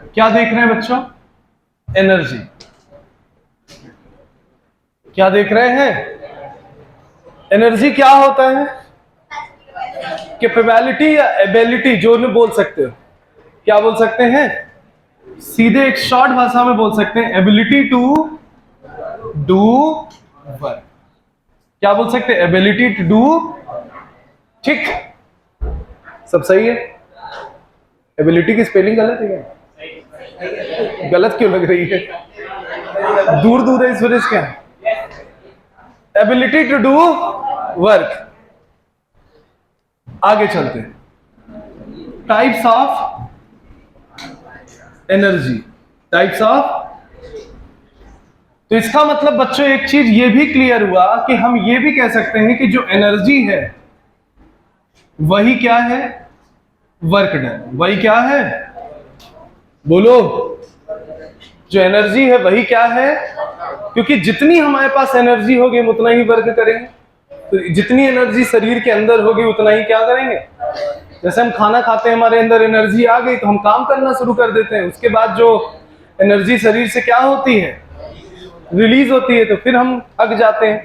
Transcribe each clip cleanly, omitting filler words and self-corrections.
क्या देख रहे हैं बच्चों? एनर्जी। क्या देख रहे हैं? एनर्जी क्या होता है? कैपेबिलिटी या एबिलिटी, जो नहीं बोल सकते हो, क्या बोल सकते हैं? सीधे एक शॉर्ट भाषा में बोल सकते हैं, एबिलिटी टू डू वर्क। क्या बोल सकते हैं? Ability to do. ठीक, सब सही है। एबिलिटी की स्पेलिंग गलत है क्या? गलत क्यों लग रही है? दूर दूर है इस वजह से क्या? Ability to do work. आगे चलते हैं। Types of energy. Types of, तो इसका मतलब बच्चों एक चीज ये भी क्लियर हुआ कि हम ये भी कह सकते हैं कि जो एनर्जी है वही क्या है? Work done. वही क्या है? बोलो। जो एनर्जी है वही क्या है? क्योंकि जितनी हमारे पास एनर्जी होगी हम उतना ही वर्क करेंगे। तो जितनी एनर्जी शरीर के अंदर होगी उतना ही क्या करेंगे? जैसे हम खाना खाते हैं, हमारे अंदर एनर्जी आ गई तो हम काम करना शुरू कर देते हैं। उसके बाद जो एनर्जी शरीर से क्या होती है? रिलीज होती है। तो फिर हम थक जाते हैं,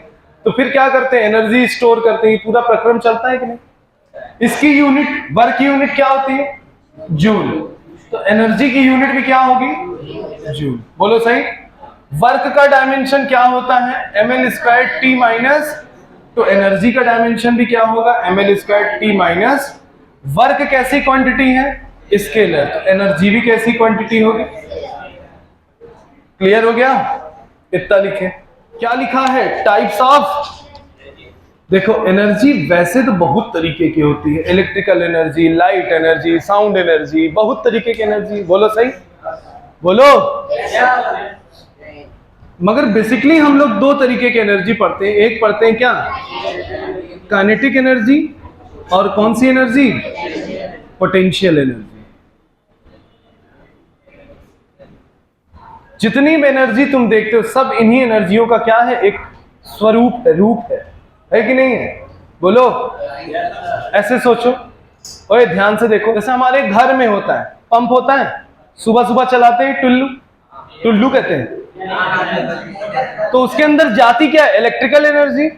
तो फिर क्या करते हैं? एनर्जी स्टोर करते हैं। पूरा प्रक्रम चलता है कि नहीं? इसकी यूनिट, वर्क यूनिट क्या होती है? जूल। तो एनर्जी की यूनिट भी क्या होगी? जूल। बोलो सही। वर्क का डायमेंशन क्या होता है? ml² t minus. तो एनर्जी का डायमेंशन भी क्या होगा? ml² t minus. वर्क कैसी क्वांटिटी है? स्केलर। तो एनर्जी भी कैसी क्वांटिटी होगी? क्लियर हो गया? इतना लिखे। क्या लिखा है? Types of. देखो, एनर्जी वैसे तो बहुत तरीके की होती है। Electrical energy, light energy, sound energy, बहुत तरीके की एनर्जी। बोलो सही, बोलो। मगर बेसिकली हम लोग दो तरीके की एनर्जी पढ़ते हैं। एक पढ़ते हैं क्या? Kinetic energy. और कौन सी एनर्जी? Potential energy. जितनी भी एनर्जी तुम देखते हो सब इन्हीं एनर्जियों का क्या है? एक स्वरूप है, रूप है कि नहीं है? बोलो। ऐसे सोचो, ओए ध्यान से देखो। जैसे हमारे घर में होता है, पंप होता है, सुबह सुबह चलाते हैं, टुल्लू। टुल्लू कहते हैं। तो उसके अंदर जाती क्या है? Electrical energy.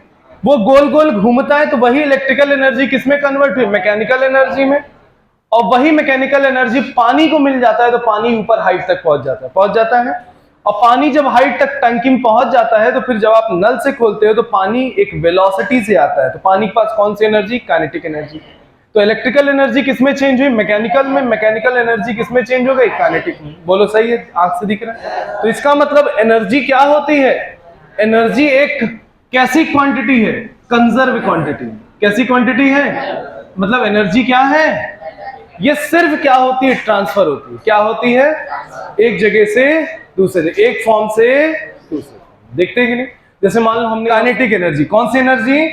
वो गोल गोल घूमता है तो वही इलेक्ट्रिकल एनर्जी किसमें कन्वर्ट हुई? मैकेनिकल एनर्जी में। और वही मैकेनिकल एनर्जी पानी को मिल जाता है तो पानी ऊपर हाइट तक पहुंच जाता है। और पानी जब हाइट तक टंकी में पहुंच जाता है तो फिर जब आप नल से खोलते हो तो पानी एक वेलोसिटी से आता है। तो पानी के पास कौन सी एनर्जी? Kinetic energy. तो इलेक्ट्रिकल एनर्जी किसमें चेंज हुई? मैकेनिकल में। मैकेनिकल एनर्जी किसमें चेंज हो गई? काइनेटिक में। बोलो सही है? आंख से दिख रहा है। तो इसका मतलब एनर्जी क्या होती है? एनर्जी एक कैसी क्वांटिटी है? Conserve quantity. कैसी क्वांटिटी है? मतलब एनर्जी क्या है? ये सिर्फ क्या होती है? ट्रांसफर होती है। क्या होती है? एक जगह से दूसरे, एक फॉर्म से दूसरे। देखते हैं कि नहीं? जैसे मान लो हमने काइनेटिक एनर्जी, कौन सी एनर्जी?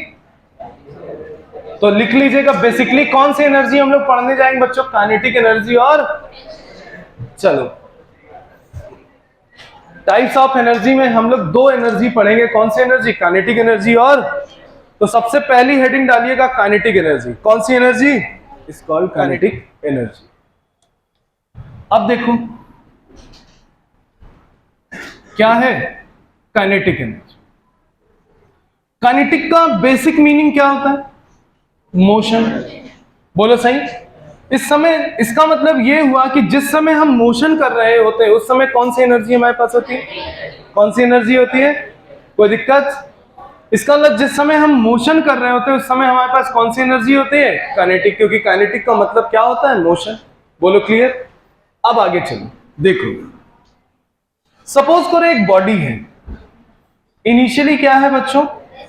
तो लिख लीजिएगा। बेसिकली कौन सी एनर्जी हम लोग पढ़ने जाएंगे बच्चों? Kinetic energy. और चलो, टाइप्स ऑफ एनर्जी में हम लोग दो एनर्जी पढ़ेंगे। कौन सी एनर्जी? Kinetic energy. और तो सबसे पहली हेडिंग डालिएगा काइनेटिक एनर्जी। कौन सी energy? Is called kinetic energy. अब देखो क्या है काइनेटिक एनर्जी। काइनेटिक का बेसिक मीनिंग क्या होता है? मोशन। बोलो सही। इस समय इसका मतलब ये हुआ कि जिस समय हम मोशन कर रहे होते हैं उस समय कौन सी एनर्जी हमारे पास होती है? कौन सी एनर्जी होती है? कोई दिक्कत? इसका मतलब जिस समय हम मोशन कर रहे होते हैं उस समय हमारे पास कौन सी एनर्जी होती है? काइनेटिक। क्योंकि काइनेटिक का मतलब क्या होता है? मोशन। बोलो क्लियर? अब आगे चलो, देखो सपोज करो एक बॉडी है। इनिशियली क्या है बच्चों?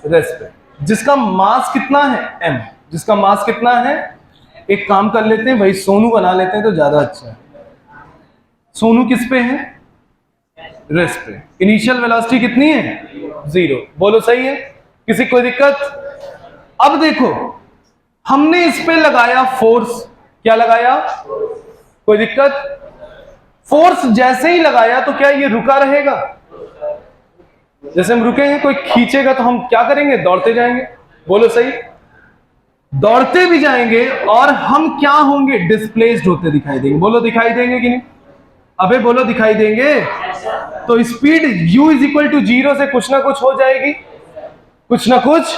रेस्ट पे। जिसका मास कितना है? m। जिसका मास कितना है? एक काम कर लेते हैं भाई, सोनू बना लेते हैं तो ज्यादा अच्छा है। सोनू किस पे है? रेस्ट पे। इनिशियल वेलोसिटी कितनी है? 0। बोलो सही है? किसी कोई दिक्कत? अब देखो हमने इस पे लगाया फोर्स। क्या लगाया? कोई दिक्कत? फोर्स जैसे ही लगाया तो क्या ये रुका रहेगा? जैसे हम रुके हैं, कोई खींचेगा तो हम क्या करेंगे? दौड़ते जाएंगे। बोलो सही। दौड़ते भी जाएंगे और हम क्या होंगे? डिस्प्लेस्ड होते दिखाई देंगे। बोलो दिखाई देंगे कि नहीं? अबे बोलो दिखाई देंगे? तो speed u is equal to 0 से कुछ ना कुछ हो जाएगी, कुछ ना कुछ।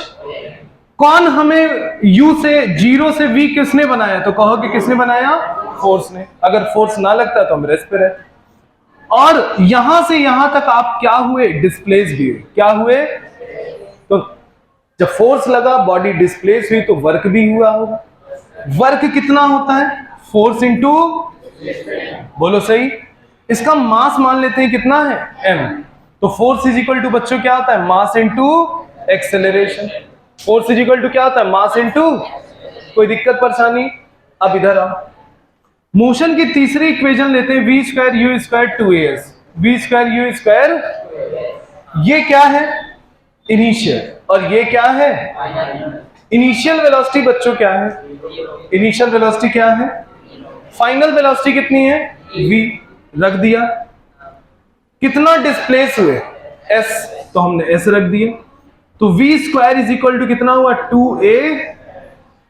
कौन हमें u से 0 से v किसने बनाया? तो कहोगे किसने बनाया? फोर्स ने। अगर फोर्स ना लगता तो हम रेस्ट पे रहते। और यहां से यहां तक आप क्या हुए? डिस्प्लेस भी हुए। क्या हुए? तो जब फोर्स लगा, बॉडी डिस्प्लेस हुई, तो वर्क भी हुआ होगा। वर्क कितना होता है? फोर्स इंटू, बोलो सही। इसका मास मान लेते हैं कितना है? m। तो फोर्स इज इक्वल टू बच्चों क्या होता है? Mass into acceleration. Force is equal to क्या होता है? Mass into. कोई दिक्कत परेशानी? अब इधर आओ, मोशन की तीसरी इक्वेशन लेते हैं, v square you square 2as। v square you square, ये क्या है? इनिशियल। और ये क्या है? इनिशियल वेलोसिटी बच्चों क्या है? इनिशियल वेलोसिटी क्या है? फाइनल वेलोसिटी कितनी है? v। रख दिया। कितना डिस्प्लेस हुए? s। तो हमने s रख दिया। तो v square is equal to कितना हुआ? 2a।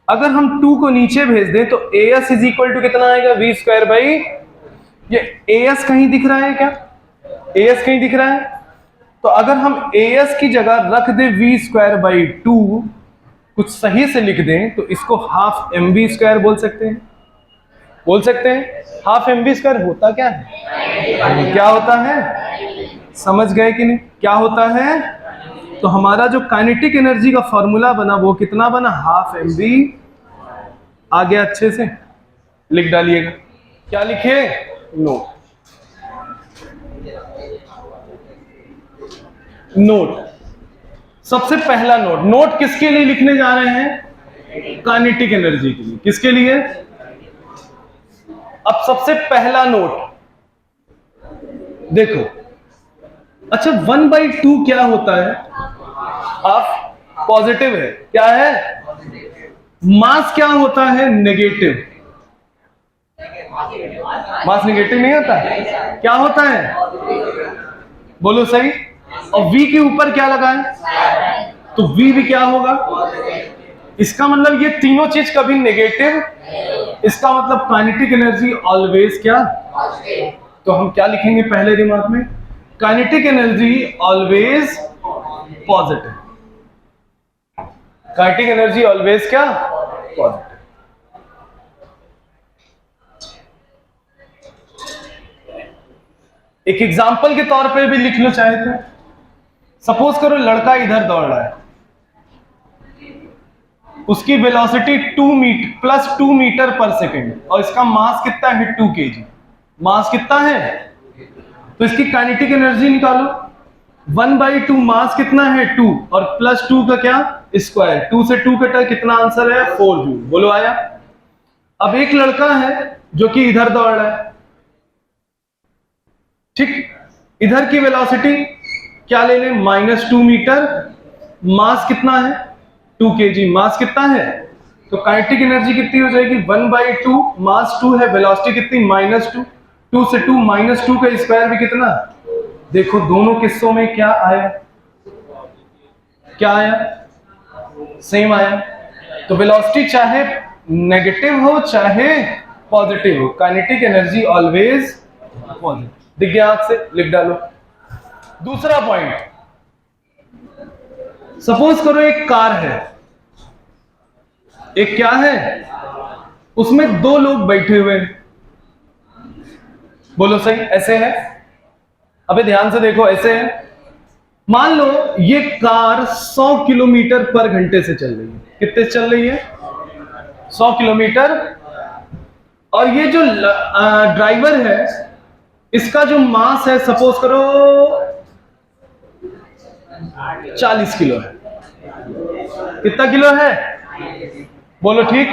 अगर हम 2 को नीचे भेज दें तो as इज इक्वल टू कितना आएगा? v स्क्वायर बाई, ये as कहीं दिख रहा है क्या? as कहीं दिख रहा है? तो अगर हम as की जगह रख दें v स्क्वायर बाई 2, कुछ सही से लिख दें, तो इसको हाफ mv स्क्वायर बोल सकते हैं। बोल सकते हैं हाफ mv स्क्वायर होता क्या है? क्या होता है? समझ गए कि नहीं? क्या होता है? तो हमारा जो काइनेटिक एनर्जी का फॉर्मूला बना वो कितना बना? Half mv। आ गया? अच्छे से लिख डालिएगा। क्या लिखे? नोट। नोट, सबसे पहला नोट। नोट किसके लिए लिखने जा रहे हैं? काइनेटिक एनर्जी के लिए। किसके लिए? अब सबसे पहला नोट देखो। अच्छा, 1/2 क्या होता है? हाफ। पॉजिटिव है। क्या है? मास क्या होता है? नेगेटिव। मास नेगेटिव नहीं होता? क्या होता है? बोलो सही। और v के ऊपर क्या लगा है? तो v भी क्या होगा? इसका मतलब ये तीनों चीज कभी नेगेटिव। इसका मतलब काइनेटिक एनर्जी ऑलवेज क्या? तो हम क्या लिखेंगे पहले दिमाग में? Kinetic energy always positive. Kinetic energy always क्या? पॉजिटिव। एक एग्जांपल के तौर पे भी लिख लो चाहे तो। सपोज करो लड़का इधर दौड़ रहा है, उसकी वेलोसिटी 2 मीटर पर सेकेंड, और इसका मास कितना है? 2 kg। मास कितना है? तो इसकी काइनेटिक एनर्जी निकालो। 1/2 मास कितना है? 2, और प्लस 2 का क्या? स्क्वायर। 2 से 2 कटा, कितना आंसर है? 4 जूल। बोलो आया? अब एक लड़का है जो कि इधर दौड़ रहा है, ठीक। इधर की वेलोसिटी क्या ले लें? -2 मीटर। मास कितना है? 2 kg। मास कितना है? तो काइनेटिक एनर्जी कितनी हो जाएगी? 1/2 मास 2 है, वेलोसिटी कितनी? -2। 2 से 2 -2 का स्क्वायर भी कितना? देखो दोनों किस्सों में क्या आया? क्या आया? सेम आया। तो वेलोसिटी चाहे नेगेटिव हो चाहे पॉजिटिव हो, काइनेटिक एनर्जी ऑलवेज पॉजिटिव। दिख गया? आंख से लिख डालो। दूसरा पॉइंट, सपोज करो एक कार है। एक क्या है? उसमें 2 लोग बैठे हुए हैं। बोलो सही। ऐसे है? अबे ध्यान से देखो, ऐसे है। मान लो ये कार 100 किलोमीटर पर घंटे से चल रही है। कितने से चल रही है? 100 किलोमीटर। और ये जो ड्राइवर है, इसका जो मास है सपोज करो 40 किलो है। कितना किलो है? बोलो ठीक।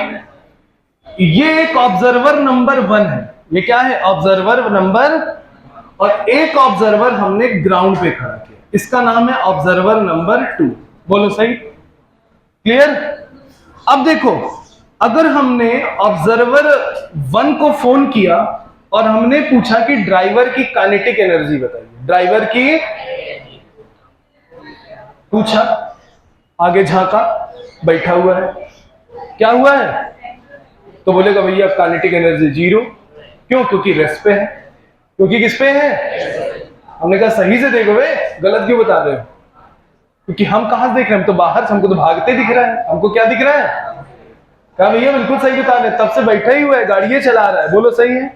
ये एक ऑब्जर्वर नंबर 1 है। ये क्या है? Observer number. और एक ऑब्जर्वर हमने ग्राउंड पे खड़ा किया, इसका नाम है ऑब्जर्वर नंबर 2। बोलो सही। क्लियर? अब देखो, अगर हमने ऑब्जर्वर 1 को फोन किया और हमने पूछा कि ड्राइवर की काइनेटिक एनर्जी बताइए, ड्राइवर की पूछा, आगे झांका, बैठा हुआ है, क्या हुआ है? तो बोलेगा भैया काइनेटिक एनर्जी 0। क्यों? क्योंकि रेस्ट पे है। क्योंकि किस पे है? हमने कहा सही से देखो बे, गलत क्यों बता रहे हो? क्योंकि हम कहां से देख रहे हैं? हम तो बाहर से, हमको तो भागते दिख रहा है। हमको क्या दिख रहा है? कहा भैया बिल्कुल सही बता रहे, तब से बैठा ही हुआ है, गाड़ियां चला रहा है, बोलो सही है।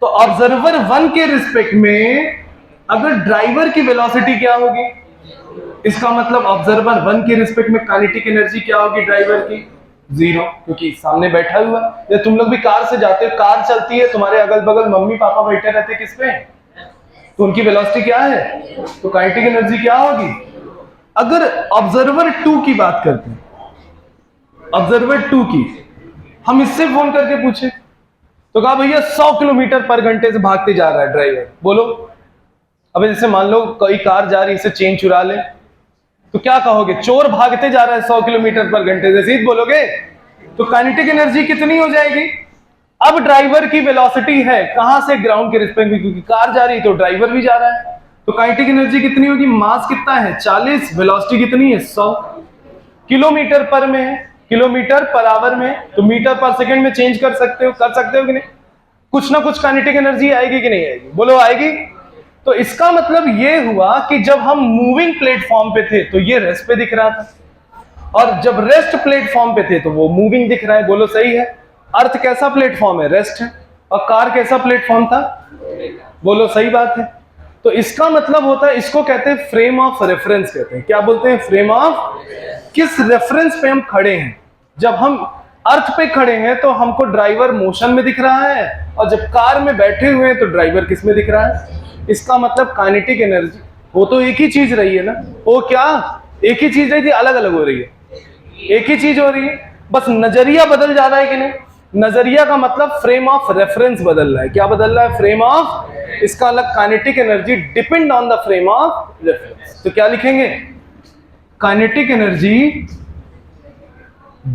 तो ऑब्जर्वर 1 के रिस्पेक्ट में अगर ड्राइवर की वेलोसिटी क्या होगी, इसका मतलब ऑब्जर्वर 1 के रिस्पेक्ट में काइनेटिक एनर्जी क्या होगी ड्राइवर की? 0, क्योंकि सामने बैठा हुआ। या तुम लोग भी कार से जाते हो, कार चलती है, तुम्हारे अगल बगल मम्मी पापा बैठे रहते किस पे? तो उनकी वेलोसिटी क्या है? तो काइनेटिक एनर्जी क्या होगी? अगर ऑब्जर्वर 2 की बात करते हैं, ऑब्जर्वर 2 की, हम इससे फोन करके पूछे तो कहा भैया 100 किलोमीटर पर घंटे से भागते जा रहा है ड्राइवर, बोलो। अब जैसे मान लो कोई कार जा रही है, इसे चेन चुरा ले, तो क्या कहोगे? चोर भागते जा रहा है 100 किलोमीटर पर घंटे से, सीध बोलोगे। तो काइनेटिक एनर्जी कितनी हो जाएगी? अब ड्राइवर की वेलोसिटी है कहां से? ग्राउंड के रिस्पेक्ट में, क्योंकि कार जा रही है तो ड्राइवर भी जा रहा है। तो काइनेटिक एनर्जी कितनी होगी? मास कितना है? 40, वेलोसिटी कितनी है? 100। किलोमीटर पर में है, किलोमीटर पर आवर में, तो मीटर पर सेकंड में चेंज कर सकते हो कि नहीं? कुछ ना कुछ काइनेटिक एनर्जी आएगी कि नहीं आएगी? बोलो आएगी। तो इसका मतलब ये हुआ कि जब हम मूविंग प्लेटफॉर्म पे थे तो ये रेस्ट पे दिख रहा था, और जब रेस्ट प्लेटफॉर्म पे थे तो वो मूविंग दिख रहा है, बोलो सही है। अर्थ कैसा प्लेटफॉर्म है? रेस्ट है। और कार कैसा प्लेटफॉर्म था? बोलो सही बात है। तो इसका मतलब होता है, इसको कहते हैं फ्रेम ऑफ रेफरेंस कहते हैं। क्या बोलते हैं? फ्रेम ऑफ, किस रेफरेंस पे हम खड़े हैं। जब हम अर्थ पे खड़े हैं तो हमको ड्राइवर मोशन में दिख रहा है, और जब कार में बैठे हुए हैं तो ड्राइवर किस में दिख रहा है? इसका मतलब काइनेटिक एनर्जी, वो तो एक ही चीज रही है ना। वो क्या एक ही चीज रही थी? अलग अलग हो रही है? एक ही चीज हो रही है, बस नजरिया बदल जा रहा है कि नहीं? नजरिया का मतलब फ्रेम ऑफ रेफरेंस बदल रहा है। क्या बदल रहा है? फ्रेम ऑफ, इसका अलग kinetic energy depend on the frame of reference. तो क्या लिखेंगे? Kinetic energy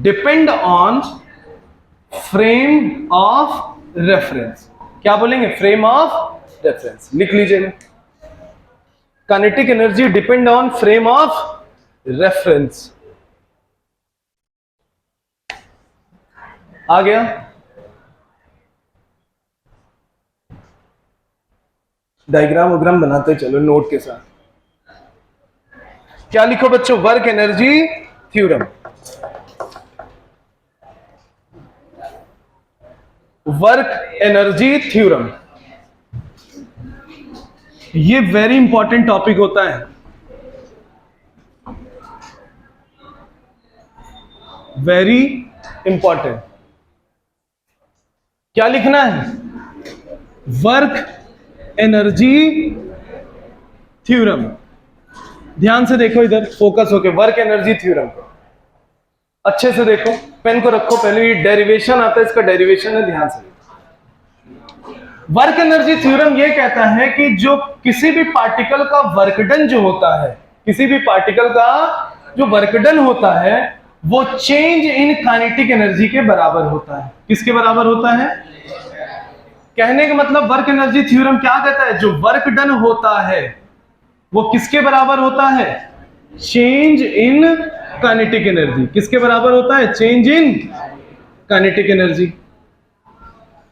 depend on frame of reference. क्या बोलेंगे? Frame of reference. लिख लीजिए, kinetic energy depend on frame of reference. आ गया? डायग्राम वग्राम बनाते चलो नोट के साथ। क्या लिखो बच्चों? Work energy theorem. Work energy theorem, ये वेरी इंपॉर्टेंट टॉपिक होता है। Very important. क्या लिखना है? Work energy theorem. ध्यान से देखो, इधर फोकस होके वर्क एनर्जी थ्योरम को अच्छे से देखो। पेन को रखो, पहले ये डेरिवेशन आता है, इसका डेरिवेशन है, ध्यान से देखो। वर्क एनर्जी थ्योरम ये कहता है कि जो किसी भी पार्टिकल का वर्क डन जो होता है, किसी भी पार्टिकल का जो वर्क डन होता है वो चेंज इन काइनेटिक एनर्जी के बराबर होता है। किसके बराबर होता है? कहने का मतलब वर्क एनर्जी थ्योरम क्या कहता है? जो वर्क डन होता है वो किसके बराबर होता है? Change in kinetic energy. किसके बराबर होता है? Change in kinetic energy.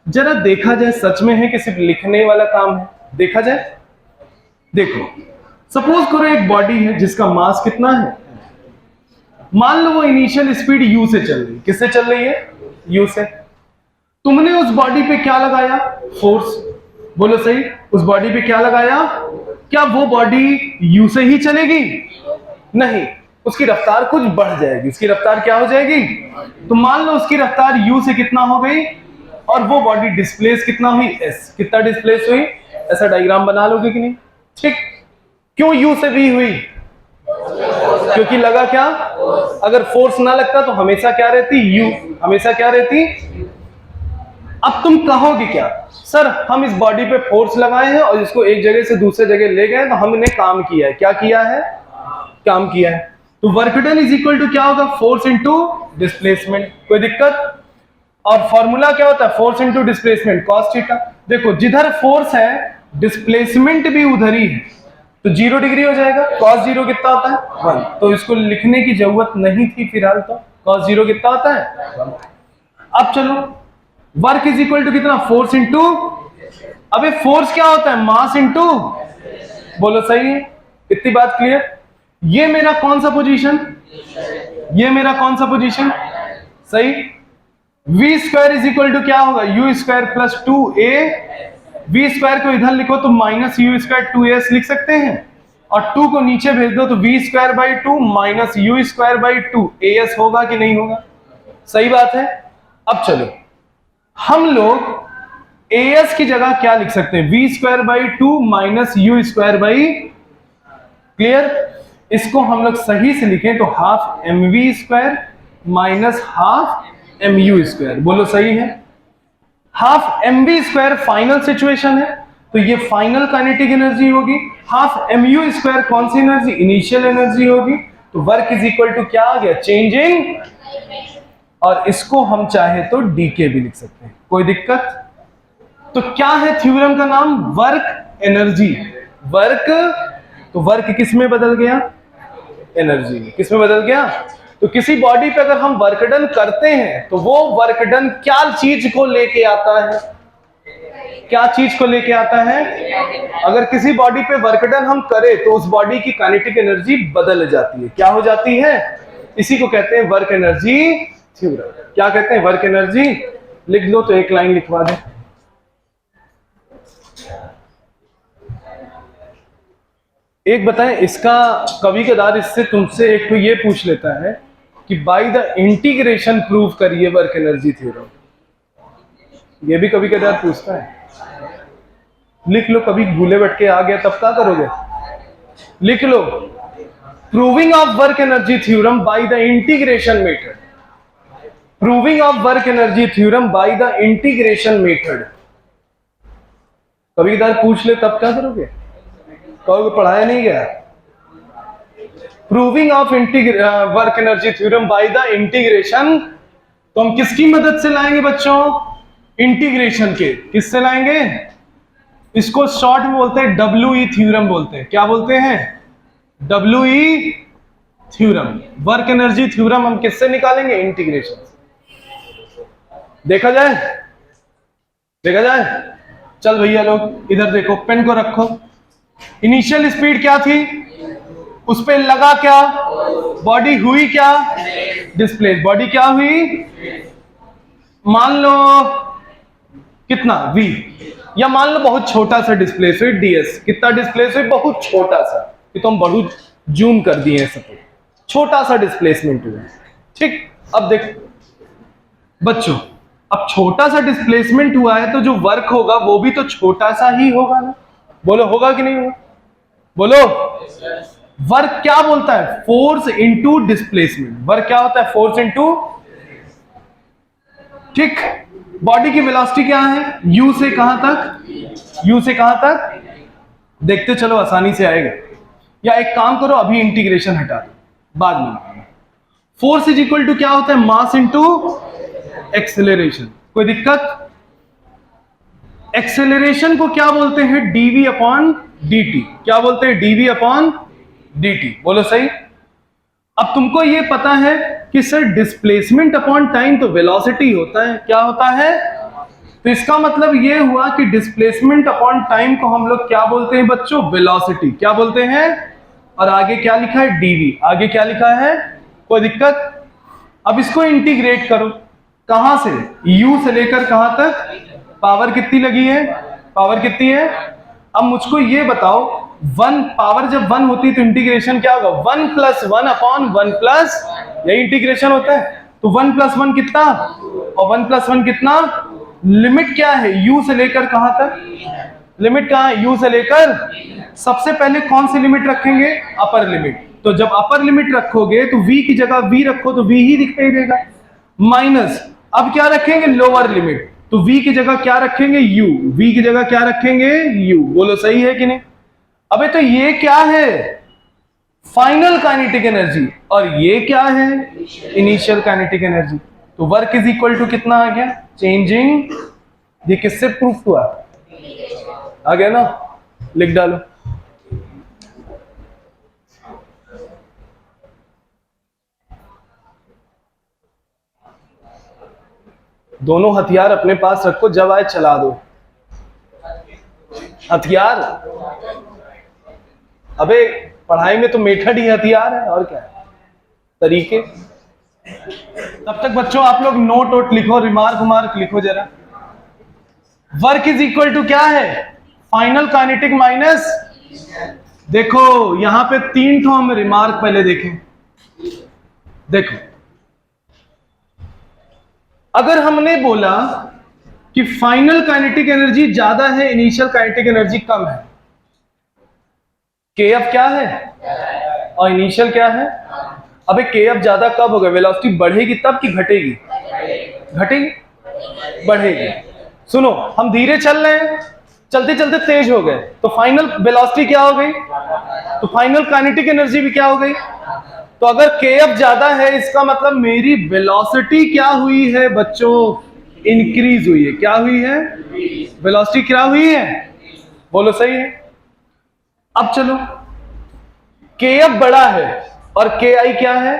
जरा देखा जाए, सच में है कि सिर्फ लिखने वाला काम है? देखा जाए, देखो सपोज करो एक बॉडी है जिसका मास कितना है, मान लो वो इनिशियल स्पीड u से चल रही है। किससे चल रही है? u से। तुमने उस बॉडी पे क्या लगाया? फोर्स। बोलो सही। उस बॉडी पे क्या लगाया? क्या वो बॉडी u से ही चलेगी? नहीं, उसकी रफ्तार कुछ बढ़ जाएगी। उसकी रफ्तार क्या हो जाएगी? तो मान लो उसकी रफ्तार u से कितना हो गई, और वो बॉडी डिस्प्लेस कितना हुई? s। कितना डिस्प्लेस हुई? ऐसा डायग्राम बना लोगे कि नहीं? ठीक। क्यों u से v हुई? क्योंकि लगा क्या? अगर फोर्स ना लगता तो हमेशा क्या रहती? u। हमेशा क्या रहती? अब तुम कहोगे क्या? सर हम इस बॉडी पे फोर्स लगाए हैं और इसको एक जगह से दूसरे जगह ले गए तो हमने काम किया है। क्या किया है? काम किया है। तो work done is equal to क्या होगा? Force into displacement. कोई दिक्कत? और फॉर्मूला क्या होता है? Force into displacement cos theta. देखो जिधर फोर्स है डिस्प्लेसमेंट भी उधर ही है, तो 0 डिग्री हो जाएगा। cos 0 कितना होता है? 1। तो इसको लिखने की जरूरत नहीं थी फिलहाल। तो cos 0 कितना होता है? 1। अब चलो वर्क इज इक्वल टू कितना? फोर्स इंटू अबे फोर्स क्या होता है? मास इंटू, बोलो सही है? इतनी बात क्लियर? ये मेरा कौन सा पोजीशन, ये मेरा कौन सा पोजीशन, सही? V square is equal to क्या होगा? U square plus 2a। V square को इधर लिखो तो माइनस यू स्क्वायर 2as लिख सकते हैं, और 2 को नीचे भेज दो तो v square by 2 minus u square by 2 as होगा कि नहीं होगा? सही बात है। अब चलो हम लोग as की जगह क्या लिख सकते हैं? V square by 2 minus u square by, clear? इसको हम लोग सही से लिखें तो half m v square minus half M you square, बोलो सही है? Half m v square final situation है, तो ये फाइनल काइनेटिक एनर्जी होगी। हाफ एम यू स्क्वायर कौन सी एनर्जी? इनिशियल एनर्जी होगी। तो वर्क इज इक्वल टू क्या आ गया? चेंजिंग, और इसको हम चाहे तो डीके भी लिख सकते हैं, कोई दिक्कत? तो क्या है थ्योरम का नाम? Work energy. वर्क, तो वर्क किस में बदल गया? एनर्जी में। किस में बदल गया? तो किसी बॉडी पे अगर हम वर्क डन करते हैं तो वो वर्क डन क्या चीज को लेके आता है? क्या चीज को लेके आता है? अगर किसी बॉडी पे वर्क डन हम करें तो उस बॉडी की काइनेटिक एनर्जी बदल जाती है। क्या हो जाती है? इसी को कहते हैं वर्क एनर्जी थ्योरम। क्या कहते हैं? Work energy. लिख दो तो एक लाइन लिखवा दे। एक बताएं, इसका कभी कदार इससे तुमसे एक तो ये पूछ लेता है कि बाय द इंटीग्रेशन प्रूव करिए वर्क एनर्जी थ्योरम। ये भी कभी कदार पूछता है। लिख लो, कभी भूले भटके आ गया तब क्या करोगे? लिख लो, proving of work energy theorem by the integration method. Proving of work energy theorem by the integration method. कभी कदार पूछ ले तब क्या करोगे? कहोगे पढ़ाया नहीं गया। Proving of work energy theorem by the integration, तो हम किसकी मदद से लाएंगे बच्चों? इंटीग्रेशन के। किससे लाएंगे? इसको शॉर्ट में बोलते हैं डब्ल्यू थ्योरम बोलते हैं। क्या बोलते हैं? W theorem. Work energy theorem हम किससे निकालेंगे? इंटीग्रेशन से। देखा जाए, देखा जाए। चल भैया लोग इधर देखो, पेन को रखो। इनिशियल स्पीड क्या थी? उस पे लगा क्या? बॉडी हुई क्या? डिस्प्लेस। बॉडी क्या हुई? मान लो कितना? v, या मान लो बहुत छोटा सा डिस्प्लेस हुई ds। कितना डिस्प्लेस हुई? बहुत छोटा सा। ये तो हम बहुत जूम कर दिए हैं, सब छोटा सा डिस्प्लेसमेंट हुआ। ठीक, अब देख बच्चों, अब छोटा सा डिस्प्लेसमेंट हुआ है तो जो वर्क होगा वो भी तो छोटा सा ही होगा ना? बोलो होगा कि नहीं होगा? बोलो। वर्क क्या बोलता है? Force into displacement. वर्क क्या होता है? फोर्स इंटू, ठीक। बॉडी की वेलोसिटी क्या है? u से कहां तक? u से कहां तक? देखते चलो, आसानी से आएगा। या एक काम करो, अभी इंटीग्रेशन हटा दो, बाद में। फोर्स इज इक्वल टू क्या होता है? Mass into acceleration. कोई दिक्कत? एक्सेलरेशन को क्या बोलते हैं? dv upon dt। क्या बोलते हैं? dv upon dt। बोलो सही। अब तुमको ये पता है कि सर डिस्प्लेसमेंट अपॉन टाइम तो वेलोसिटी होता है। क्या होता है? तो इसका मतलब ये हुआ कि डिस्प्लेसमेंट अपॉन टाइम को हम लोग क्या बोलते हैं बच्चों? वेलोसिटी। क्या बोलते हैं? और आगे क्या लिखा है? dv। आगे क्या लिखा है? कोई दिक्कत? अब इसको इंटीग्रेट करो। कहां से? u से लेकर कहां तक? पावर कितनी लगी है? पावर कितनी है? अब मुझको ये बताओ, वन पावर जब 1 होती है तो इंटीग्रेशन क्या होगा? 1 प्लस 1 अपॉन 1 प्लस, यही इंटीग्रेशन होता है। तो 1 प्लस 1 कितना? और 1 प्लस 1 कितना? लिमिट क्या है? u से लेकर कहां तक? लिमिट कहां है? u से लेकर। सबसे पहले कौन सी लिमिट रखेंगे? Upper limit. तो जब अपर लिमिट रखोगे तो v की जगह v रखो तो v ही दिखाई देगा। माइनस, अब क्या रखेंगे? Lower limit. तो v की जगह क्या रखेंगे? u। v की जगह क्या रखेंगे? u। बोलो सही है कि नहीं? अबे तो ये क्या है? Final kinetic energy. और ये क्या है? Initial kinetic energy. तो वर्क इज इक्वल टू कितना आ गया? चेंजिंग। ये किससे प्रूफ हुआ? आ गया ना? लिख डालो। दोनों हथियार अपने पास रखो, जब आए चला दो। हथियार। अबे पढ़ाई में तो मेथड ही हथियार है, और क्या है, तरीके। तब तक बच्चों आप लोग नोट वोट लिखो, रिमार्क मार्क लिखो जरा। वर्क इज इक्वल टू क्या है, फाइनल काइनेटिक माइनस, देखो यहां पे 3 ठो हम रिमार्क पहले देखें। देखो अगर हमने बोला कि फाइनल काइनेटिक एनर्जी ज्यादा है, इनिशियल काइनेटिक एनर्जी कम है, के एफ क्या है और इनिशियल क्या है। अबे के एफ ज्यादा कब होगा, वेलोसिटी बढ़ेगी तब कि घटेगी, घटेगी, बढ़ेगी। सुनो हम धीरे चल रहे हैं, चलते चलते तेज हो गए, तो फाइनल वेलोसिटी क्या हो गई, तो फाइनल काइनेटिक एनर्जी भी क्या हो गई। तो अगर के एफ ज्यादा है इसका मतलब मेरी वेलोसिटी क्या हुई है बच्चों, इंक्रीज हुई है। क्या हुई है, वेलोसिटी क्या हुई है, बोलो सही है। अब चलो के एफ बड़ा है और के आई क्या है,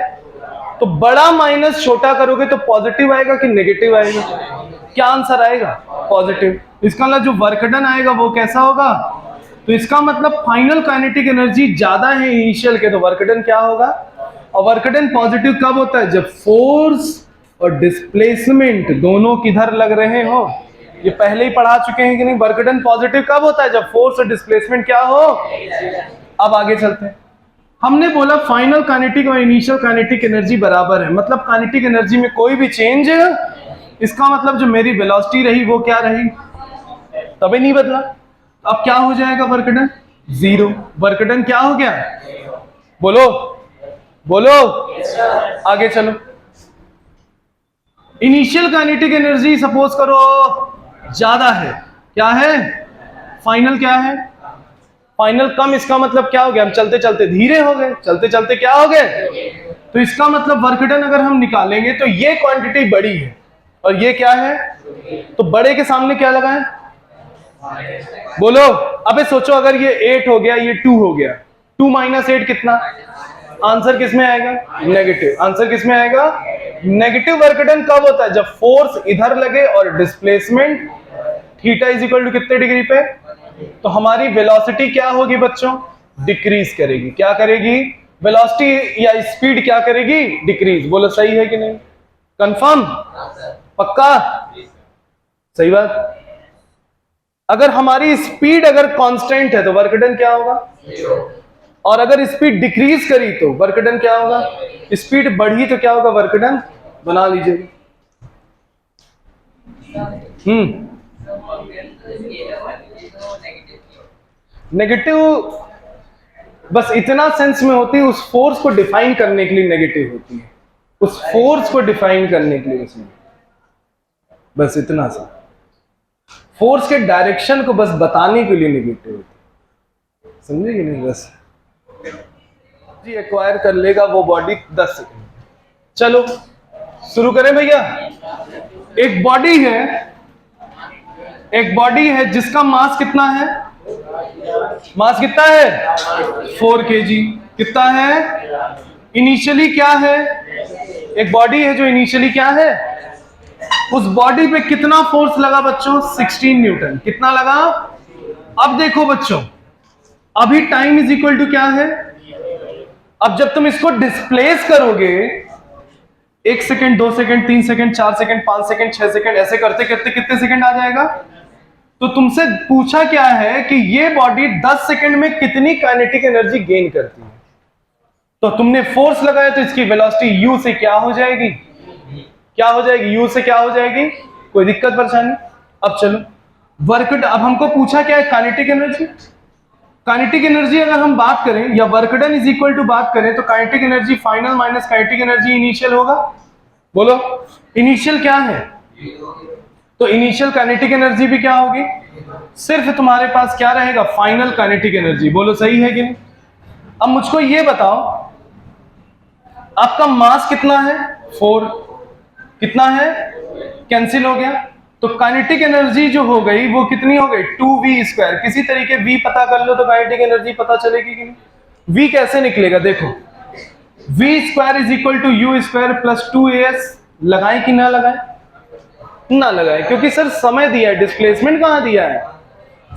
तो बड़ा माइनस छोटा करोगे तो पॉजिटिव आएगा कि नेगेटिव आएगा, क्या आंसर आएगा, पॉजिटिव। इसका मतलब जो वर्क डन आएगा वो कैसा होगा, तो इसका मतलब फाइनल काइनेटिक एनर्जी ज्यादा है इनिशियल के, तो वर्क डन क्या होगा, और वर्क डन पॉजिटिव कब होता है, जब फोर्स और डिस्प्लेसमेंट दोनों किधर लग रहे हो। ये पहले ही पढ़ा चुके हैं कि नहीं, वर्क डन पॉजिटिव कब होता है, जब फोर्स और डिस्प्लेसमेंट क्या हो। अब आगे चलते हैं, हमने बोला फाइनल काइनेटिक और इनिशियल काइनेटिक एनर्जी बराबर है, मतलब काइनेटिक एनर्जी में कोई भी चेंज है, इसका मतलब जो मेरी वेलोसिटी रही वो क्या रही, तभी नहीं बदला। अब क्या हो जाएगा, work done zero. Work done क्या हो गया, बोलो बोलो, आगे चलो। इनिशियल काइनेटिक एनर्जी सपोज करो ज्यादा है, क्या है, फाइनल क्या है, फाइनल कम, इसका मतलब क्या हो गया, हम चलते चलते धीरे हो गए, चलते चलते क्या हो गए, तो इसका मतलब वर्क डन अगर हम निकालेंगे तो ये क्वांटिटी बड़ी है और ये क्या है, तो बड़े के सामने क्या लगा है, बोलो। अबे सोचो अगर ये 8 हो गया, ये 2 हो गया, 2 माइनस 8 कितना, आंसर किस में आएगा, नेगेटिव। आंसर किस में आएगा, नेगेटिव। वर्क डन कब होता है, जब फोर्स इधर लगे और displacement theta is equal to कितने डिग्री पे, तो हमारी वेलोसिटी क्या होगी बच्चों, डिक्रीज करेगी। क्या करेगी, वेलोसिटी या स्पीड क्या करेगी, डिक्रीज। बोलो सही है कि नहीं, कंफर्म, पक्का, सही बात। अगर हमारी स्पीड अगर कांस्टेंट है तो वर्क डन क्या होगा, और अगर स्पीड डिक्रीज करी तो वर्क डन क्या होगा, स्पीड बढ़ी तो क्या होगा, वर्क डन, बना लीजिए। नेगेटिव बस इतना सेंस में होती है, उस फोर्स को डिफाइन करने के लिए नेगेटिव होती है, उस फोर्स को डिफाइन करने के लिए उसमें बस इतना सा, फोर्स के डायरेक्शन को बस बताने के लिए नेगेटिव होती है, समझे कि नहीं। बस जी एक्वायर कर लेगा वो बॉडी 10 सेकंड। चलो शुरू करें भैया। एक बॉडी है, एक बॉडी है जिसका मास कितना है, मास कितना है 4 kg, कितना है, इनिशियली क्या है, एक बॉडी है जो इनिशियली क्या है, उस बॉडी पे कितना फोर्स लगा बच्चों, 16 न्यूटन। कितना लगा, अब देखो बच्चों, अभी टाइम इज इक्वल टू क्या है, अब जब तुम इसको डिस्प्लेस करोगे 1 second 2 second 3 second 4 second 5 second 6 second ऐसे करते करते कितने सेकंड आ जाएगा, तो तुमसे पूछा क्या है कि ये बॉडी 10 सेकंड में कितनी काइनेटिक एनर्जी गेन करती है, तो तुमने फोर्स लगाया तो इसकी वेलोसिटी u से क्या हो जाएगी, क्या हो जाएगी, u से क्या हो जाएगी, कोई दिक्कत परेशानी। अब चलो वर्क, अब हमको पूछा क्या है, काइनेटिक एनर्जी। काइनेटिक एनर्जी अगर हम बात करें या work done is equal to बात करें तो kinetic energy final minus kinetic energy initial होगा। बोलो इनिशियल क्या है, तो इनिशियल काइनेटिक एनर्जी भी क्या होगी, सिर्फ तुम्हारे पास क्या रहेगा, फाइनल काइनेटिक एनर्जी। बोलो सही है कि नहीं। अब मुझको ये बताओ आपका मास कितना है, 4, कितना है, कैंसिल हो गया, तो काइनेटिक एनर्जी जो हो गई वो कितनी हो गई, 2v²। किसी तरीके v पता कर लो तो काइनेटिक एनर्जी पता चलेगी कि नहीं। v कैसे निकलेगा, देखो v² is equal to u² plus 2as। लगाए कि ना लगाए, ना लगाए, क्योंकि सर समय दिया है, डिस्प्लेसमेंट कहां दिया है,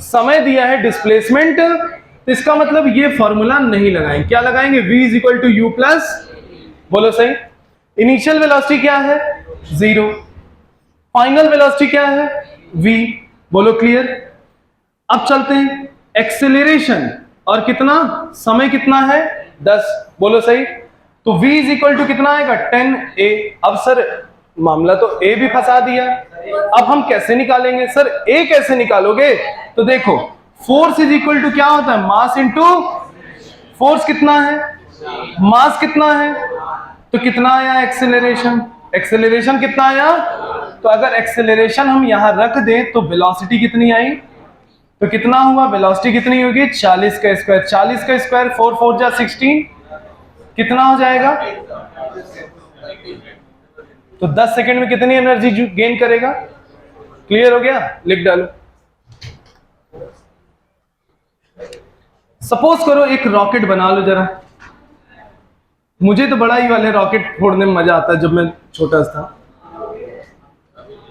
समय दिया है डिस्प्लेसमेंट, तो इसका मतलब ये फॉर्मूला नहीं लगाएंगे, क्या लगाएंगे, v is equal to u plus, बोलो सही। इनिशियल वेलोसिटी क्या है, 0, फाइनल वेलोसिटी क्या है, v, बोलो क्लियर। अब चलते हैं एक्सेलरेशन, और कितना समय कितना है, 10, बोलो सही। तो v इज इक्वल टू कितना आएगा, 10a। अब सर मामला तो a भी फंसा दिया, अब हम कैसे निकालेंगे सर, a कैसे निकालोगे, तो देखो फोर्स इज इक्वल टू क्या होता है, मास इंटू फोर्स, कितना है, मास कितना है, तो कितना आया एक्सेलरेशन, एक्सेलरेशन कितना आया, तो अगर एक्सेलरेशन हम यहां रख दें तो वेलोसिटी कितनी आई, तो कितना हुआ, वेलोसिटी कितनी होगी, 40 का स्क्वायर, 40 का स्क्वायर 4 4 जा 16, कितना हो जाएगा, तो 10 सेकंड में कितनी एनर्जी गेन करेगा, क्लियर हो गया, लिख डालो। सपोज करो एक रॉकेट बना लो जरा, मुझे तो बड़ा ही वाले रॉकेट फोड़ने में मजा आता है, जब मैं छोटा था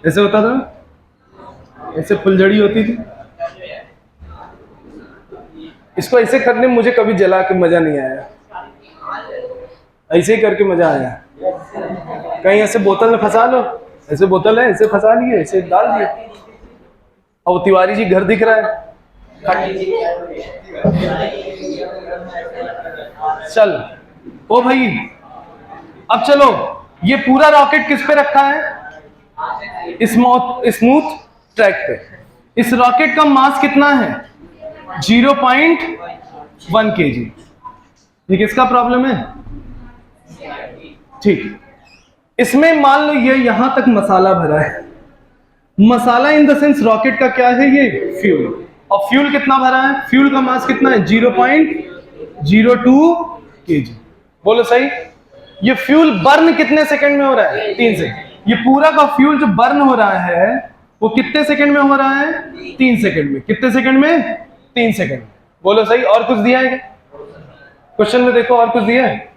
ऐसे होता था, ऐसे फुलझड़ी होती थी, इसको ऐसे करने में मुझे कभी जला के मजा नहीं आया, ऐसे ही करके मजा आया, कहीं ऐसे बोतल में फंसा लो, ऐसे बोतल है ऐसे फंसा लिए, ऐसे डाल दिए, और तिवारी जी घर दिख रहा है, चल ओ भाई। अब चलो ये पूरा रॉकेट किस पे रखा है, स्मूथ ट्रैक पे। इस रॉकेट का मास कितना है, 0.1 kg। ये किसका प्रॉब्लम है, ठीक। इसमें मान लो ये यहां तक मसाला भरा है, मसाला इन द सेंस रॉकेट का क्या है, ये फ्यूल, और फ्यूल कितना भरा है, फ्यूल का मास कितना है, 0.02 kg, बोलो सही। ये फ्यूल बर्न कितने सेकंड में हो रहा है, 3 सेकंड। ये पूरा का फ्यूल जो बर्न हो रहा है वो कितने सेकंड में हो रहा है, 3 सेकंड में, कितने सेकंड में, 3 सेकंड, बोलो सही। और कुछ दिया है क्वेश्चन में, देखो और कुछ दिया है।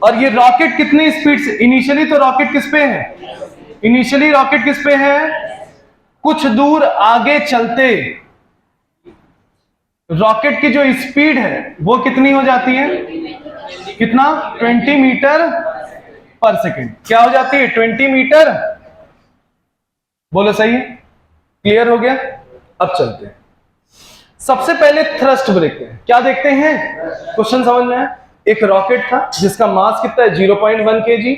और ये रॉकेट कितनी स्पीड से, इनिशियली तो रॉकेट किस पे है, इनिशियली रॉकेट किस पे है, कुछ दूर आगे चलते रॉकेट की जो स्पीड है वो कितनी हो जाती है, कितना, 20 मीटर पर सेकेंड, क्या हो जाती है, 20 मीटर, बोलो सही है, क्लियर हो गया। अब चलते हैं, सबसे पहले थ्रस्ट देखते हैं, क्या देखते हैं, क्वेश्चन समझ में है। एक रॉकेट था जिसका मास कितना है, 0.1 kg,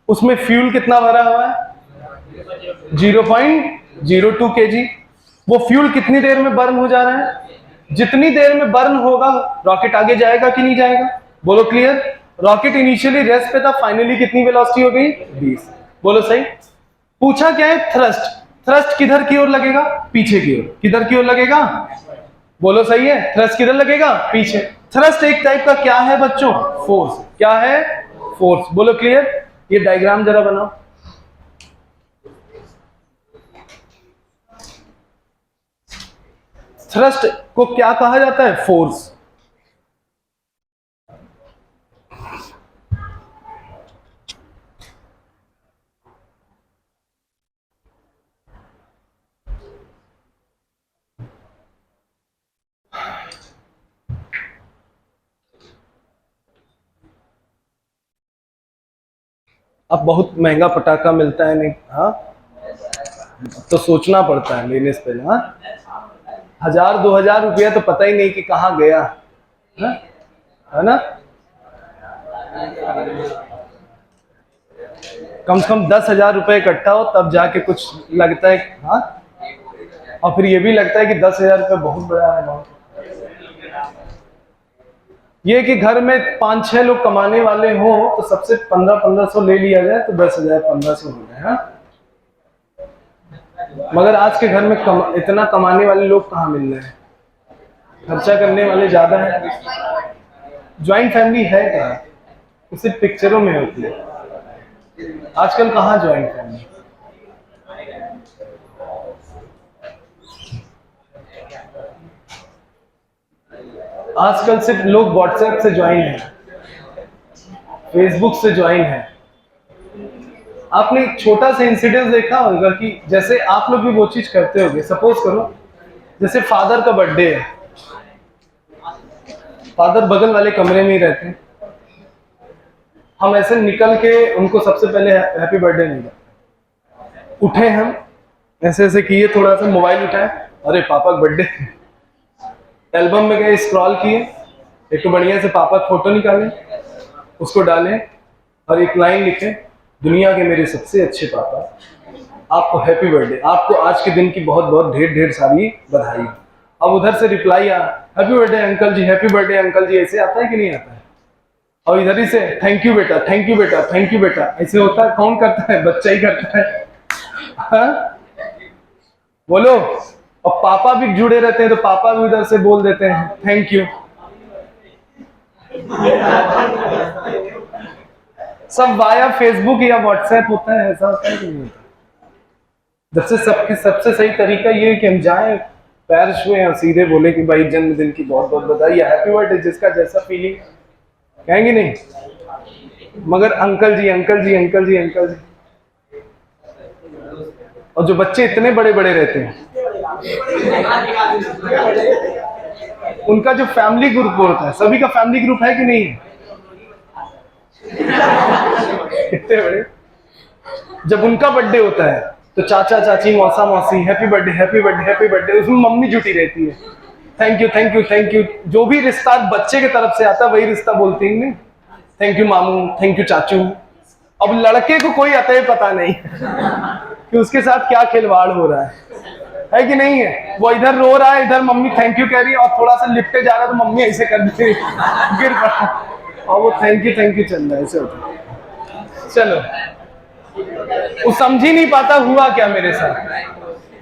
उसमें फ्यूल कितना भरा हुआ है, 0.02 kg। वो फ्यूल कितनी देर में बर्न हो जा रहा है, जितनी देर में बर्न होगा रॉकेट आगे जाएगा कि नहीं जाएगा, बोलो क्लियर। रॉकेट इनिशियली रेस्ट पे था, फाइनली कितनी वेलोसिटी हो गई, 20, बोलो सही। पूछा क्या है, थ्रस्ट, थ्रस्ट किधर की ओर लगेगा, पीछे की ओर, किधर की ओर लगेगा, बोलो सही है, थ्रस्ट किधर लगेगा, पीछे। थ्रस्ट एक टाइप का क्या है बच्चों, फोर्स, क्या है, फोर्स, बोलो क्लियर। ये डायग्राम जरा बनाओ, थ्रस्ट को क्या कहा जाता है, फोर्स। अब बहुत महंगा पटाखा मिलता है, नहीं, हाँ तो सोचना पड़ता है लेने से पहले, हाँ 1000-2000 रुपया तो पता ही नहीं कि कहाँ गया, है ना। कम से कम 10,000 रुपए इकट्ठा हो तब जाके कुछ लगता है, हाँ। और फिर ये भी लगता है कि 10,000 रुपये बहुत बड़ा है, बहुत। ये कि घर में 5-6 लोग कमाने वाले हो तो सबसे 1500 ले लिया जाए तो 10,000 1500 हो जाए, हाँ। मगर आज के घर में इतना कमाने वाले लोग कहाँ मिल रहे हैं, खर्चा करने वाले ज्यादा हैं। ज्वाइंट फैमिली है क्या, सिर्फ पिक्चरों में होती है, आजकल कहाँ ज्वाइंट फैमिली। आजकल सिर्फ लोग व्हाट्सएप से ज्वाइन है, फेसबुक से ज्वाइन है, आपने एक छोटा सा इंसिडेंस देखा होगा कि जैसे आप लोग भी वो चीज करते होगे। सपोज करो जैसे फादर का बर्थडे है, फादर बगल वाले कमरे में ही रहते हैं, हम ऐसे निकल के उनको सबसे पहले हैप्पी बर्थडे नहीं करते। उठे हम ऐसे ऐसे किए, थोड़ा सा मोबाइल उठाए, अरे पापा का बर्थडे, एल्बम में गए, स्क्रॉल किए, एक तो बढ़िया से पापा का फोटो निकाले, उसको डालें और एक लाइन लिखे, दुनिया के मेरे सबसे अच्छे पापा, आपको हैप्पी बर्थडे, आपको आज के दिन की बहुत बहुत ढेर ढेर सारी बधाई। अब उधर से रिप्लाई आ, हैप्पी बर्थडे अंकल जी, हैप्पी बर्थडे अंकल जी, ऐसे आता है कि नहीं आता है? और इधर ही से थैंक यू बेटा, थैंक यू बेटा, थैंक यू बेटा, ऐसे होता है? कौन करता है? बच्चा ही करता है। हाँ? बोलो। और पापा भी जुड़े रहते हैं तो पापा भी उधर से बोल देते हैं थैंक यू। सब वाया फेसबुक या व्हाट्सएप होता है, ऐसा होता है कि नहीं? जब से सबसे सही तरीका ये है कि हम जाएं, पैर छुएं और सीधे बोले कि भाई जन्मदिन की बहुत बहुत बधाई या हैप्पी बर्थडे, जिसका जैसा फीलिंग, कहेंगे नहीं? मगर अंकल जी अंकल जी अंकल जी अंकल जी, और जो बच्चे इतने बड़े बड़े रहते हैं उनका जो फैमिली ग्रुप होता है, सभी का फैमिली ग्रुप है कि नहीं है? कितने बड़े, जब उनका बर्थडे होता है तो चाचा चाची मौसा मौसी happy birthday happy birthday happy birthday, उसमें मम्मी जुटी रहती है, thank you thank you thank you. जो भी रिश्ता बच्चे की तरफ से आता है वही रिश्ता बोलते हैं, थैंक यू मामू, थैंक यू चाचू। अब लड़के को कोई अतः पता नहीं कि उसके साथ क्या खिलवाड़ हो रहा है कि नहीं है? वो इधर रो रहा है, इधर मम्मी थैंक यू कह रही है, और थोड़ा सा लिपटे जा रहा है तो मम्मी ऐसे कर देती है, गिर पड़ा, और वो थैंक यू चल रहा है, ऐसे होता है। चलो, वो समझ ही नहीं पाता हुआ क्या मेरे साथ।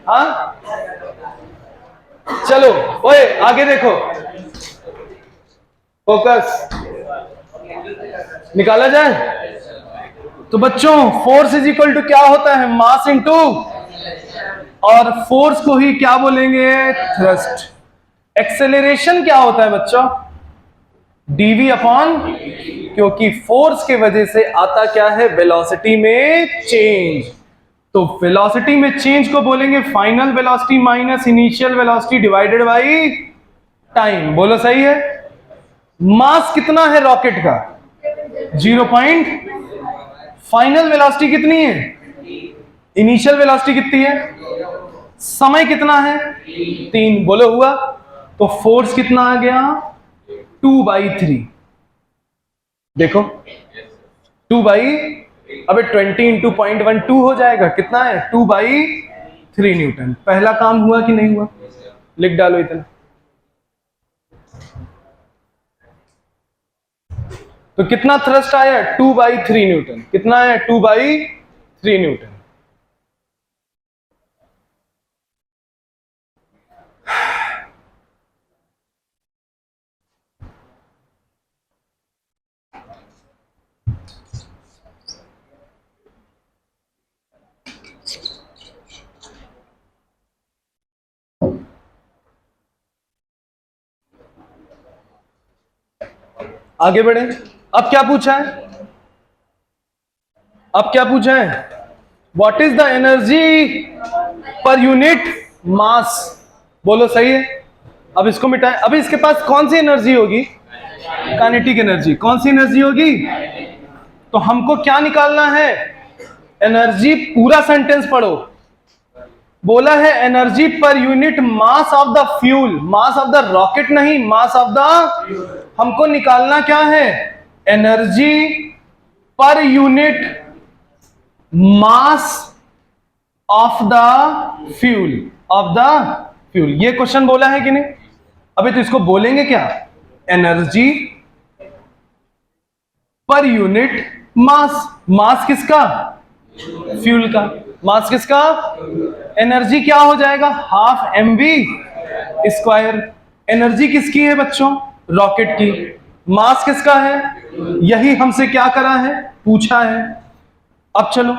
हाँ चलो, ओए आगे देखो, फोकस निकाला जाए तो बच्चों फोर्स इज इक्वल टू क्या होता है? मास इनटू, और फोर्स को ही क्या बोलेंगे? थ्रस्ट। एक्सेलरेशन क्या होता है बच्चों? डीवी अपॉन, क्योंकि फोर्स के वजह से आता क्या है? वेलोसिटी में चेंज। तो वेलोसिटी में चेंज को बोलेंगे final velocity minus initial velocity divided by time. बोलो सही है? मास कितना है रॉकेट का? 0. फाइनल वेलोसिटी कितनी है? इनिशियल वेलोसिटी कितनी है? समय कितना है? 3। बोलो हुआ? तो फोर्स कितना आ गया? 2/3। देखो 2 अबे 20 × 0.12 हो जाएगा, कितना है? 2/3 न्यूटन। पहला काम हुआ कि नहीं हुआ? लिख डालो इतना। तो कितना थ्रस्ट आया? 2/3 न्यूटन। कितना है? 2/3 न्यूटन। आगे बढ़े। अब क्या पूछा है? अब क्या पूछा है? What is the energy per unit mass? बोलो सही है? अब इसको मिटाएं। अभी इसके पास कौन सी एनर्जी होगी? Kinetic energy. कौन सी एनर्जी होगी? तो हमको क्या निकालना है? एनर्जी। पूरा सेंटेंस पढ़ो। बोला है energy per unit mass of the fuel, mass of the rocket नहीं, मास ऑफ द, हमको निकालना क्या है? Energy per unit mass of the fuel, of the fuel. ये क्वेश्चन बोला है कि नहीं? अभी तो इसको बोलेंगे क्या? Energy per unit mass. मास किसका? फ्यूल का। मास किसका? एनर्जी क्या हो जाएगा? ½ mv²। एनर्जी किसकी है बच्चों? रॉकेट की। मास किसका है? यही हमसे क्या करा है? पूछा है। अब चलो,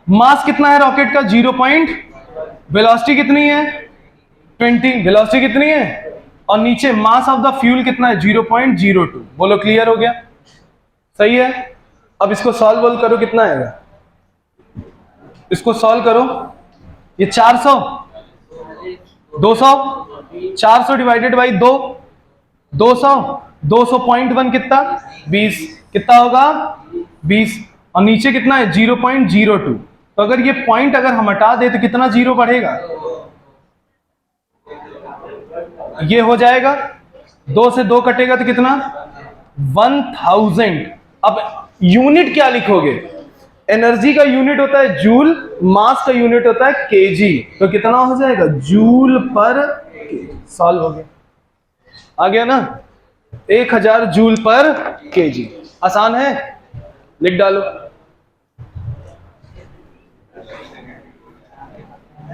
मास कितना है रॉकेट का? 0. वेलोसिटी कितनी है? 20। वेलोसिटी कितनी है? और नीचे मास ऑफ द फ्यूल कितना है? 0.02। बोलो क्लियर हो गया? सही है? अब इसको सॉल्व करो, कितना आएगा, इसको सॉल्व करो, ये 400, 200, 400 डिवाइडेड बाई 2, 200, 200.1 कितना, 20, कितना होगा 20, और नीचे कितना है 0.02। तो अगर ये पॉइंट अगर हम हटा दे तो कितना जीरो बढ़ेगा, ये हो जाएगा, 2 से 2 कटेगा तो कितना 1000। अब यूनिट क्या लिखोगे, एनर्जी का यूनिट होता है जूल, मास का यूनिट होता है केजी, तो कितना हो जाएगा जूल पर केजी। सॉल्व हो गया, आ गया ना, 1000 जूल पर केजी। आसान है, लिख डालो।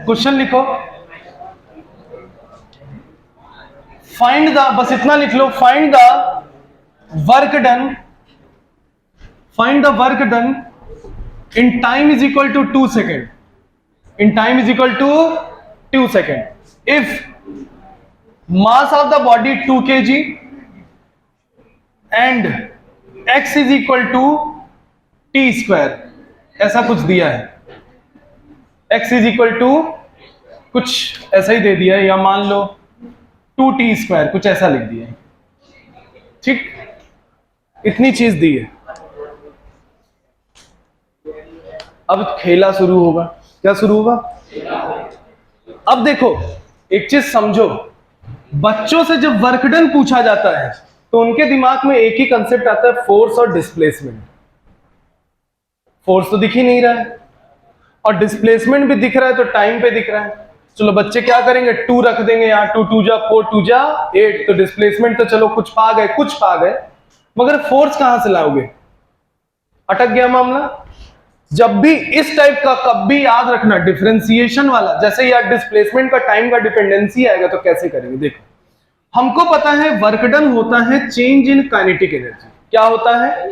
क्वेश्चन लिखो, फाइंड द, बस इतना लिख लो, find the work done, find the work done in time is equal to 2 second, in time is equal to 2 second if mass of the body 2 kg and x is equal to t square, ऐसा कुछ दिया है, x is equal to कुछ ऐसा ही दे दिया है, या मान लो 2t स्क्वायर, कुछ ऐसा लिख दिया है, ठीक, इतनी चीज दी है। अब खेला शुरू होगा, क्या शुरू होगा, अब देखो एक चीज समझो, बच्चों से जब वर्क डन पूछा जाता है तो उनके दिमाग में एक ही कंसेप्ट आता है, फोर्स और डिस्प्लेसमेंट। फोर्स तो दिख ही नहीं रहा है और डिस्प्लेसमेंट भी दिख रहा है, तो टाइम पे दिख रहा है। चलो बच्चे क्या करेंगे, 2 रख देंगे यहाँ, 2 2 जा 4 2 जा 8, तो डिस्प्लेसमेंट तो चलो कुछ पा गए, कुछ पा गए, मगर फोर्स कहां से लाओगे, अटक गया मामला। जब भी इस टाइप का कभी याद रखना, डिफरेंशिएशन वाला, जैसे यार डिस्प्लेसमेंट का टाइम का डिपेंडेंसी आएगा तो कैसे करेंगे। देखो हमको पता है वर्क डन होता है चेंज इन काइनेटिक एनर्जी। क्या होता है,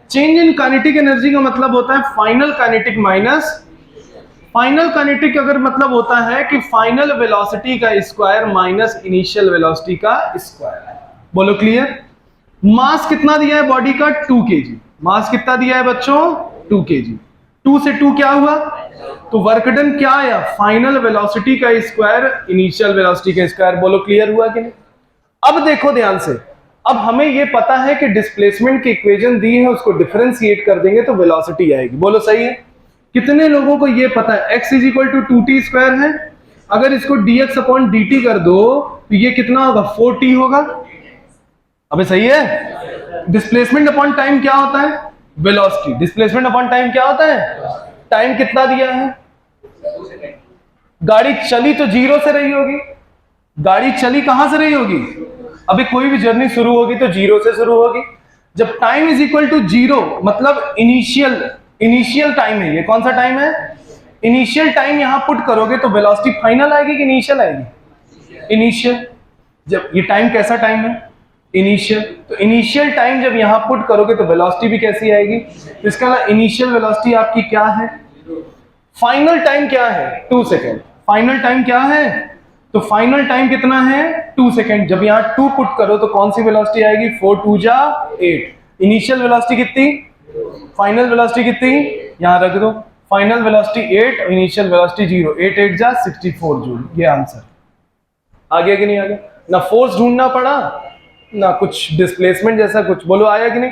चेंज इन काइनेटिक एनर्जी का मतलब होता है final kinetic minus final kinetic, अगर मतलब होता है कि फाइनल वेलोसिटी का स्क्वायर माइनस इनिशियल वेलोसिटी का स्क्वायर। बोलो क्लियर। मास कितना दिया है बॉडी का 2 kg, मास कितना दिया है बच्चों 2 kg, 2 से 2 क्या हुआ, तो वर्क डन क्या आया, फाइनल वेलोसिटी का स्क्वायर इनिशियल वेलोसिटी का स्क्वायर। बोलो क्लियर हुआ कि नहीं। अब देखो ध्यान से, अब हमें ये पता है कि डिस्प्लेसमेंट की इक्वेशन दी है, उसको डिफरेंशिएट कर देंगे तो वेलोसिटी आएगी। बोलो सही है। कितने लोगों को ये पता है x is equal to 2t square है, अगर इसको dx अपॉन dt कर दो तो ये कितना होगा 4t होगा। अबे सही है। डिस्प्लेसमेंट अपॉन टाइम क्या होता है, वेलोसिटी। डिस्प्लेसमेंट अपॉन टाइम क्या होता है, टाइम कितना दिया है, गाड़ी चली तो 0 से रही होगी, गाड़ी चली कहां से रही होगी, अभी कोई भी जर्नी शुरू होगी तो 0 से शुरू होगी। जब टाइम इज इक्वल टू 0 मतलब इनिशियल टाइम है, ये कौन सा टाइम है, इनिशियल टाइम यहां पुट करोगे तो वेलोसिटी फाइनल आएगी कि इनिशियल आएगी, इनिशियल। जब ये टाइम कैसा टाइम है, इनिशियल, तो इनिशियल टाइम जब यहां पुट करोगे तो वेलोसिटी भी कैसी आएगी, तो इसका इनिशियल वेलोसिटी आपकी क्या है, फाइनल टाइम क्या है 2 सेकेंड, फाइनल टाइम क्या है, तो फाइनल टाइम कितना है 2 सेकेंड। जब यहां 2 पुट करो तो कौन सी वेलोसिटी आएगी, 4 2 जा 8। इनिशियल वेलोसिटी कितनी, फाइनल वेलोसिटी कितनी, यहां रख दो, फाइनल वेलोसिटी 8 और इनिशियल वेलोसिटी 0, 8 8 जा 64 जूल। ये आंसर आ गया कि नहीं आ गया। ना फोर्स ढूंढना पड़ा ना कुछ डिस्प्लेसमेंट जैसा कुछ। बोलो आया कि नहीं।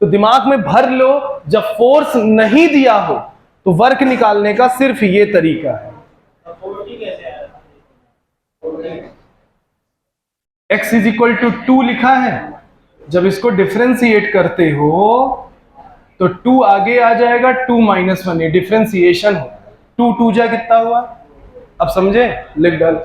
तो दिमाग में भर लो, जब फोर्स नहीं दिया हो तो वर्क निकालने का सिर्फ ये तरीका है। x इज इक्वल टू 2 लिखा है, जब इसको डिफरेंशिएट करते हो तो 2 आगे आ जाएगा, 2 - 1, ये डिफरेंशिएशन हो, 2 2 जा कितना हुआ, अब समझे, लिख डाल।